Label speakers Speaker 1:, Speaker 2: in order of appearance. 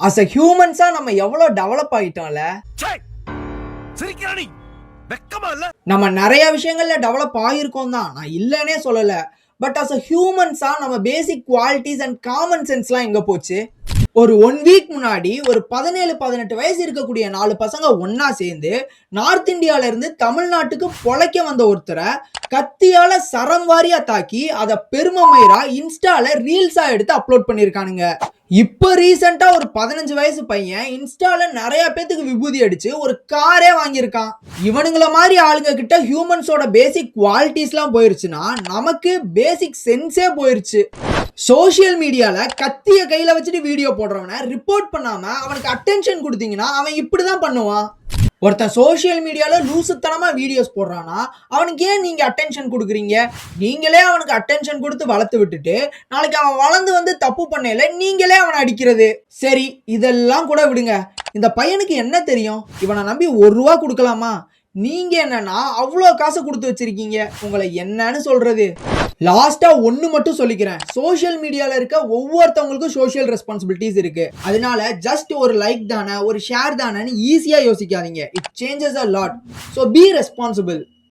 Speaker 1: As a ஹியூமன்ஸா நம்ம எவ்வளவு develop ஆயிட்டோம்ல. நம்ம நிறைய விஷயங்கள்ல டெவலப் ஆயிருக்கோம் தான், நான் இல்லனே சொல்லல. பட் அஸ் அ ஹியூமன்ஸா நம்ம பேசிக் குவாலிட்டிஸ் அண்ட் காமன் சென்ஸ்லாம் எங்க போச்சு? ஒரு 1 வீக் முன்னாடி ஒரு 17 18 வயசு இருக்கக்கூடிய 4 பசங்க ஒன்னா சேர்ந்து நார்த் இந்தியால இருந்து தமிழ்நாட்டுக்கு பொழைக்க வந்த ஒருத்தரை கத்தியால சரம் வாரியா தாக்கி அதை பெருமமயிரா இன்ஸ்டால ரீல்ஸா எடுத்து அப்லோட் பண்ணிருக்கானுங்க. இப்ப ரீசெண்டா ஒரு 15 வயசு பையன் இன்ஸ்டால நிறைய பேத்துக்கு விபூதி அடிச்சு ஒரு காரே வாங்கியிருக்கான். இவனுங்கள மாதிரி ஆளுங்க கிட்ட ஹியூமன்ஸோட பேசிக் குவாலிட்டிஸ்லாம் போயிருச்சுன்னா நமக்கு பேசிக் சென்ஸே போயிருச்சு. சோசியல் மீடியால கத்திய கையில வச்சுட்டு வீடியோ போடுறவனை ரிப்போர்ட் பண்ணாம அவனுக்கு அட்டென்ஷன் கொடுத்தீங்கன்னா அவன் இப்படிதான் பண்ணுவான். ஒருத்தன் சோசியல் மீடியால லூசுத்தனமா வீடியோஸ் போடுறானா அவனுக்கு ஏன் நீங்க அட்டென்ஷன் கொடுக்குறீங்க? நீங்களே அவனுக்கு அட்டென்ஷன் கொடுத்து வளர்த்து விட்டுட்டு நாளைக்கு அவன் வளர்ந்து வந்து தப்பு பண்ணல நீங்களே அவனை அடிக்கிறது. சரி, இதெல்லாம் கூட விடுங்க. இந்த பையனுக்கு என்ன தெரியும்? இவனை நம்பி 1 ரூபா கொடுக்கலாமா? நீங்க என்னன்னா அவ்வளோ காசு கொடுத்து வச்சிருக்கீங்க, உங்களை என்னன்னு சொல்றது? லாஸ்டா ஒன்னு மட்டும் சொல்லிக்கிறேன். சோசியல் மீடியால இருக்க ஒவ்வொருத்தவங்களுக்கும் சோசியல் ரெஸ்பான்சிபிலிட்டிஸ் இருக்கு. அதனால ஜஸ்ட் ஒரு லைக் தானே ஒரு ஷேர் தானேன்னு ஈஸியா யோசிக்காதீங்க. It changes a lot. So be responsible.